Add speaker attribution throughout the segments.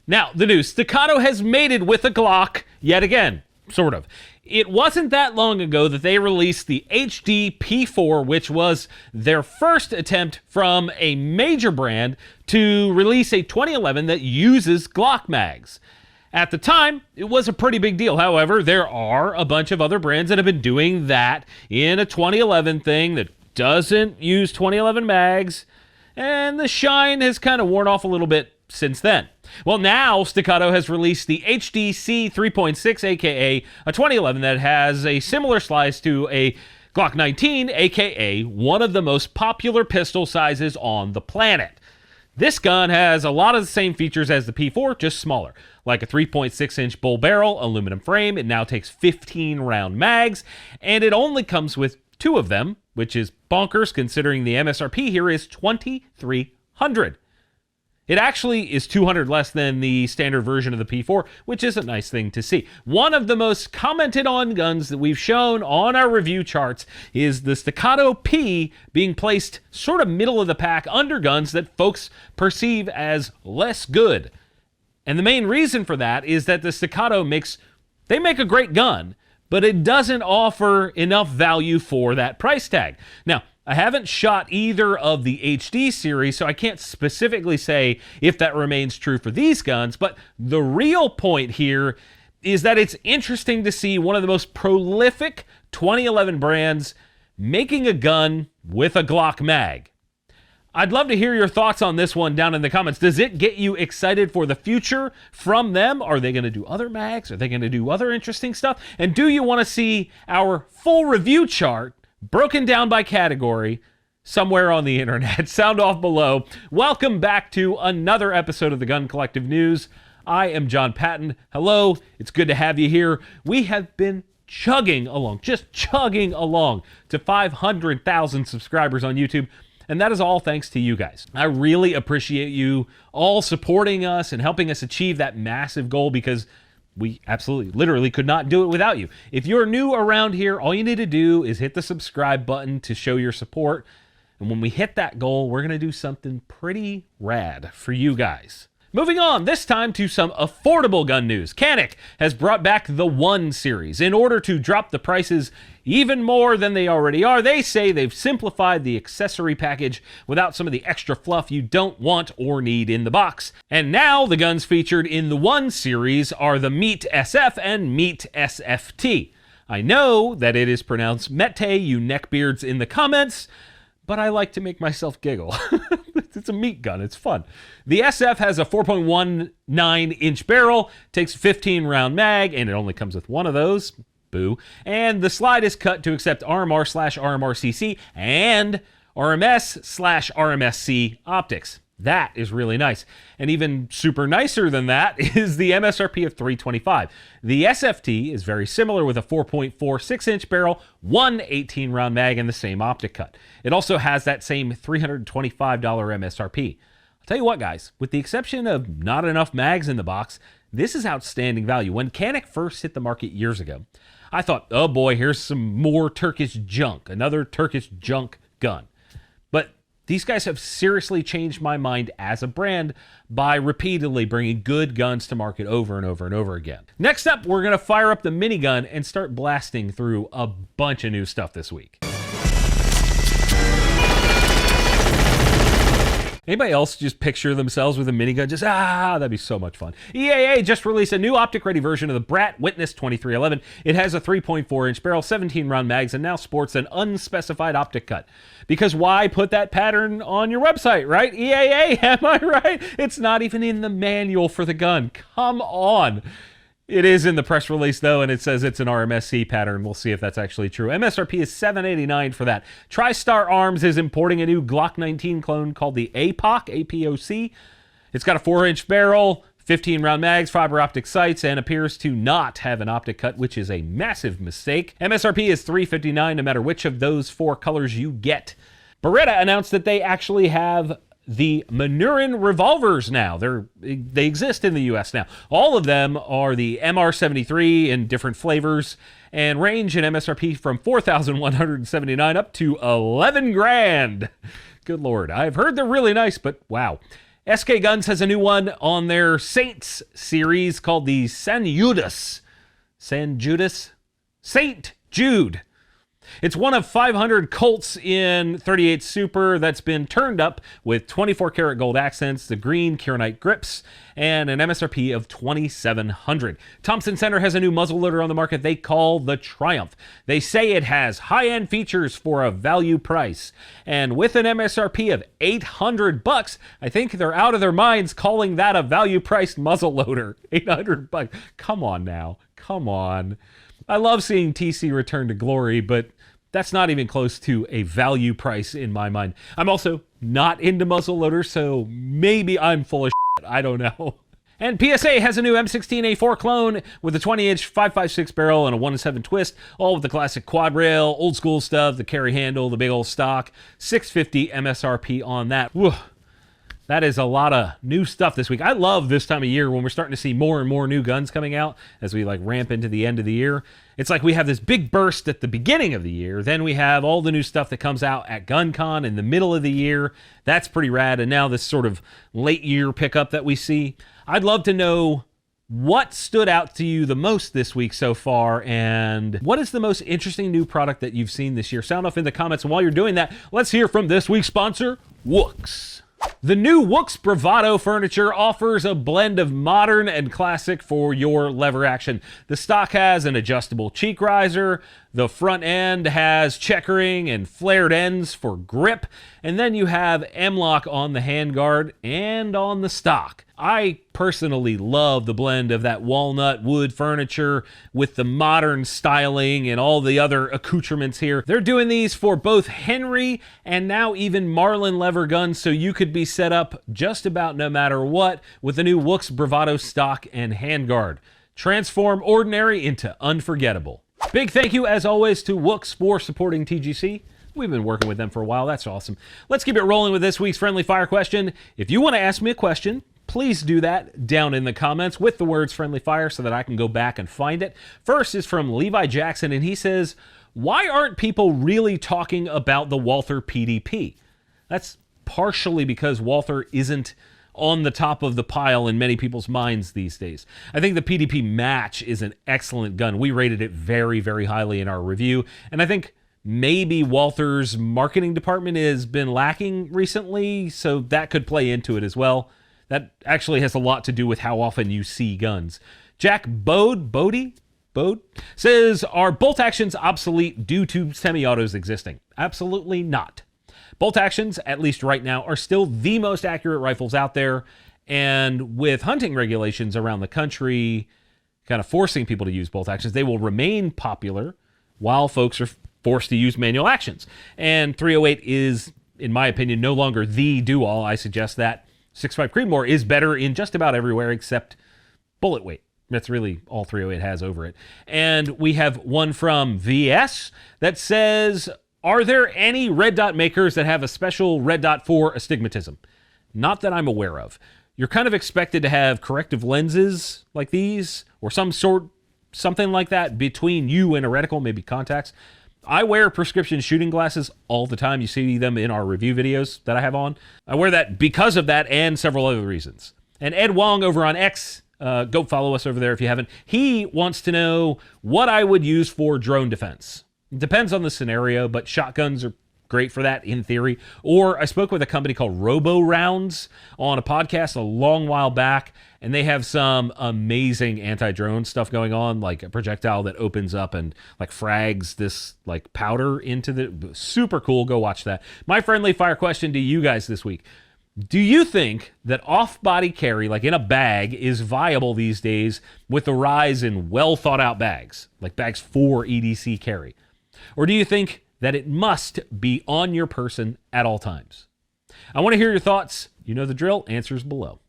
Speaker 1: Now, the news. Staccato has mated with a Glock yet again, sort of. It wasn't that long ago that they released the HD P4, which was their first attempt from a major brand to release a 2011 that uses Glock mags. At the time, it was a pretty big deal. However, there are a bunch of other brands that have been doing that in a 2011 thing that doesn't use 2011 mags, and the shine has kind of worn off a little bit since then. Well, now Staccato has released the HDC 3.6, aka a 2011 that has a similar slice to a Glock 19, aka one of the most popular pistol sizes on the planet. This gun has a lot of the same features as the P4, just smaller. Like a 3.6-inch bull barrel, aluminum frame, it now takes 15 round mags, and it only comes with 2 of them, which is bonkers considering the MSRP here is $2,300. It actually is $200 less than the standard version of the P4, which is a nice thing to see. One of the most commented on guns that we've shown on our review charts is the Staccato P being placed sort of middle of the pack under guns that folks perceive as less good. And the main reason for that is that the Staccato make a great gun, but it doesn't offer enough value for that price tag. Now, I haven't shot either of the HD series, so I can't specifically say if that remains true for these guns, but the real point here is that it's interesting to see one of the most prolific 2011 brands making a gun with a Glock mag. I'd love to hear your thoughts on this one down in the comments. Does it get you excited for the future from them? Are they going to do other mags? Are they going to do other interesting stuff? And do you want to see our full review chart broken down by category somewhere on the internet? Sound off below. Welcome back to another episode of the Gun Collective News. I am John Patton. Hello, it's good to have you here. We have been chugging along to 500,000 subscribers on YouTube. And that is all thanks to you guys. I really appreciate you all supporting us and helping us achieve that massive goal, because we absolutely, literally could not do it without you. If you're new around here, all you need to do is hit the subscribe button to show your support. And when we hit that goal, we're going to do something pretty rad for you guys. Moving on, this time to some affordable gun news. Canik has brought back the 1 series. In order to drop the prices even more than they already are, they say they've simplified the accessory package without some of the extra fluff you don't want or need in the box. And now the guns featured in the 1 series are the Meat SF and Meat SFT. I know that it is pronounced Mete, you neckbeards in the comments, but I like to make myself giggle. It's a meat gun. It's fun. The SF has a 4.19-inch barrel, takes 15 round mag, and it only comes with 1 of those. Boo. And the slide is cut to accept RMR/RMRCC and RMS/RMSC optics. That is really nice. And even super nicer than that is the MSRP of $325. The SFT is very similar with a 4.46-inch barrel, 1 18-round mag, and the same optic cut. It also has that same $325 MSRP. I'll tell you what, guys, with the exception of not enough mags in the box, this is outstanding value. When Canik first hit the market years ago, I thought, oh boy, here's some more Turkish junk, another Turkish junk gun. But these guys have seriously changed my mind as a brand by repeatedly bringing good guns to market over and over and over again. Next up, we're going to fire up the minigun and start blasting through a bunch of new stuff this week. Anybody else just picture themselves with a minigun? Just, that'd be so much fun. EAA just released a new optic-ready version of the Brat Witness 2311. It has a 3.4-inch barrel, 17-round mags, and now sports an unspecified optic cut. Because why put that pattern on your website, right? EAA, am I right? It's not even in the manual for the gun. Come on. It is in the press release, though, and it says it's an RMSC pattern. We'll see if that's actually true. MSRP is $789 for that. TriStar Arms is importing a new Glock 19 clone called the APOC, APOC. It's got a 4-inch barrel, 15-round mags, fiber optic sights, and appears to not have an optic cut, which is a massive mistake. MSRP is $359 no matter which of those 4 colors you get. Beretta announced that they actually have the Manurin revolvers now. They exist in the US now. All of them are the MR73 in different flavors and range in MSRP from $4,179 up to $11,000. Good Lord. I've heard they're really nice, but wow. SK Guns has a new one on their Saints series called the St. Jude. It's one of 500 Colts in 38 Super that's been turned up with 24 karat gold accents, the green Kieranite grips, and an MSRP of $2,700. Thompson Center has a new muzzleloader on the market they call the Triumph. They say it has high-end features for a value price. And with an MSRP of $800, I think they're out of their minds calling that a value-priced muzzleloader. $800. Come on now. Come on. I love seeing TC return to glory, but that's not even close to a value price in my mind. I'm also not into muzzleloaders, so maybe I'm full of shit. I don't know. And PSA has a new M16A4 clone with a 20-inch 5.56 barrel and a 1-7 twist, all with the classic quad rail, old school stuff, the carry handle, the big old stock. $650 MSRP on that. Whew. That is a lot of new stuff this week. I love this time of year when we're starting to see more and more new guns coming out as we ramp into the end of the year. It's like we have this big burst at the beginning of the year. Then we have all the new stuff that comes out at GunCon in the middle of the year. That's pretty rad. And now this sort of late year pickup that we see. I'd love to know what stood out to you the most this week so far, and what is the most interesting new product that you've seen this year? Sound off in the comments. And while you're doing that, let's hear from this week's sponsor, Wooks. The new Wooks Bravado furniture offers a blend of modern and classic for your lever action. The stock has an adjustable cheek riser, the front end has checkering and flared ends for grip, and then you have M-lock on the handguard and on the stock. I personally love the blend of that walnut wood furniture with the modern styling and all the other accoutrements here. They're doing these for both Henry and now even Marlin lever guns, so you could be set up just about no matter what with the new Wooks Bravado stock and handguard. Transform ordinary into unforgettable. Big thank you, as always, to Wooks for supporting TGC. We've been working with them for a while. That's awesome. Let's keep it rolling with this week's Friendly Fire question. If you want to ask me a question, please do that down in the comments with the words Friendly Fire so that I can go back and find it. First is from Levi Jackson, and he says, why aren't people really talking about the Walther PDP? That's partially because Walther isn't on the top of the pile in many people's minds these days. I think the PDP Match is an excellent gun. We rated it very, very highly in our review, and I think maybe Walther's marketing department has been lacking recently, so that could play into it as well. That actually has a lot to do with how often you see guns. Jack Bode says, are bolt actions obsolete due to semi-autos existing? Absolutely not. Bolt actions, at least right now, are still the most accurate rifles out there, and with hunting regulations around the country kind of forcing people to use bolt actions, they will remain popular while folks are forced to use manual actions. And 308 is, in my opinion, no longer the do-all. I suggest that 6.5 Creedmoor is better in just about everywhere except bullet weight. That's really all 308 has over it. And we have one from VS that says, are there any red dot makers that have a special red dot for astigmatism? Not that I'm aware of. You're kind of expected to have corrective lenses like these or something like that between you and a reticle, maybe contacts. I wear prescription shooting glasses all the time. You see them in our review videos that I have on. I wear that because of that and several other reasons. And Ed Wong over on X, go follow us over there if you haven't. He wants to know what I would use for drone defense. It depends on the scenario, but shotguns are great for that in theory. Or I spoke with a company called Robo Rounds on a podcast a long while back, and they have some amazing anti-drone stuff going on, like a projectile that opens up and frags this powder into the... Super cool. Go watch that. My friendly fire question to you guys this week. Do you think that off-body carry, in a bag, is viable these days with the rise in well-thought-out bags, like bags for EDC carry? Or do you think that it must be on your person at all times? I want to hear your thoughts. You know the drill. Answers below.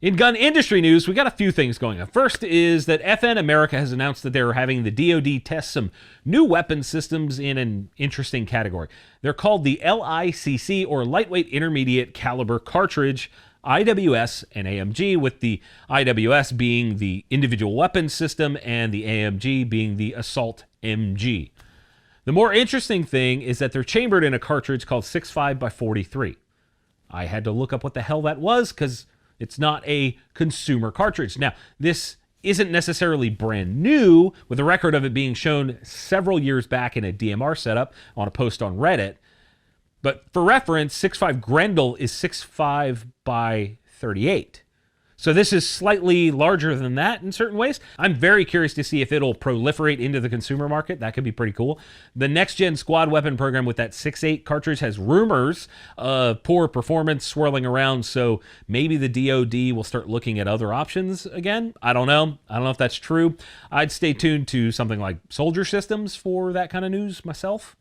Speaker 1: In gun industry news, we got a few things going on. First is that FN America has announced that they're having the DoD test some new weapon systems in an interesting category. They're called the LICC, or Lightweight Intermediate Caliber Cartridge, IWS and AMG, with the IWS being the individual weapon system and the AMG being the assault MG. The more interesting thing is that they're chambered in a cartridge called 6.5 by 43. I had to look up what the hell that was because it's not a consumer cartridge. Now, this isn't necessarily brand new, with a record of it being shown several years back in a DMR setup on a post on Reddit. But for reference, 6.5 Grendel is 6.5 by 38. So this is slightly larger than that in certain ways. I'm very curious to see if it'll proliferate into the consumer market. That could be pretty cool. The next-gen squad weapon program with that 6.8 cartridge has rumors of poor performance swirling around, so maybe the DoD will start looking at other options again. I don't know. I don't know if that's true. I'd stay tuned to something like Soldier Systems for that kind of news myself.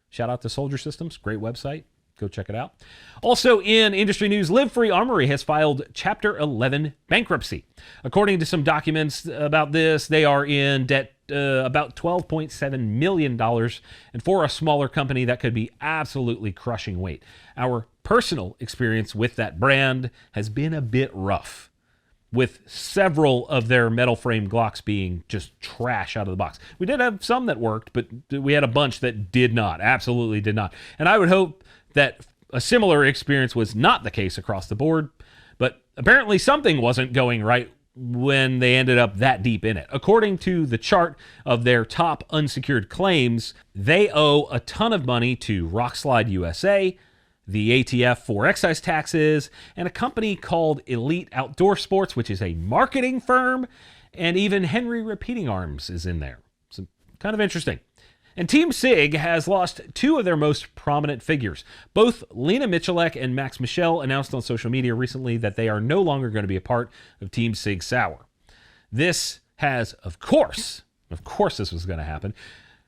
Speaker 1: Shout out to Soldier Systems. Great website. Go check it out. Also in industry news, Live Free Armory has filed Chapter 11 bankruptcy. According to some documents about this, they are in debt about $12.7 million. And for a smaller company, that could be absolutely crushing weight. Our personal experience with that brand has been a bit rough, with several of their metal frame Glocks being just trash out of the box. We did have some that worked, but we had a bunch that did not, absolutely did not. And I would hope that a similar experience was not the case across the board, but apparently something wasn't going right when they ended up that deep in it. According to the chart of their top unsecured claims, they owe a ton of money to Rockslide USA, the ATF for excise taxes, and a company called Elite Outdoor Sports, which is a marketing firm, and even Henry Repeating Arms is in there. So kind of interesting. And Team SIG has lost two of their most prominent figures. Both Lena Michalek and Max Michel announced on social media recently that they are no longer going to be a part of Team SIG Sauer. This has, of course this was going to happen.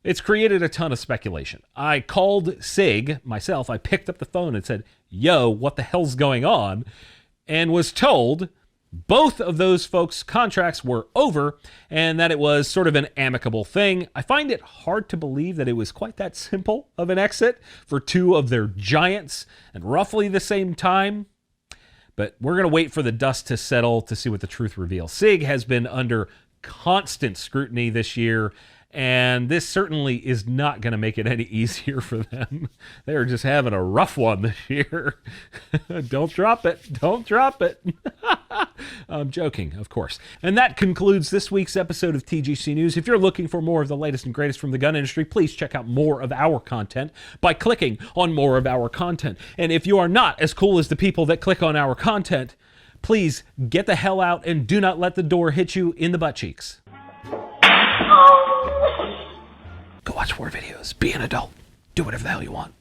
Speaker 1: It's created a ton of speculation. I called SIG myself. I picked up the phone and said, yo, what the hell's going on? And was told both of those folks' contracts were over and that it was sort of an amicable thing. I find it hard to believe that it was quite that simple of an exit for two of their giants at roughly the same time. But we're going to wait for the dust to settle to see what the truth reveals. SIG has been under constant scrutiny this year, and this certainly is not going to make it any easier for them. They are just having a rough one this year. Don't drop it. Don't drop it. I'm joking, of course. And that concludes this week's episode of TGC News. If you're looking for more of the latest and greatest from the gun industry, please check out more of our content by clicking on more of our content. And if you are not as cool as the people that click on our content, please get the hell out and do not let the door hit you in the butt cheeks. Go watch more videos. Be an adult. Do whatever the hell you want.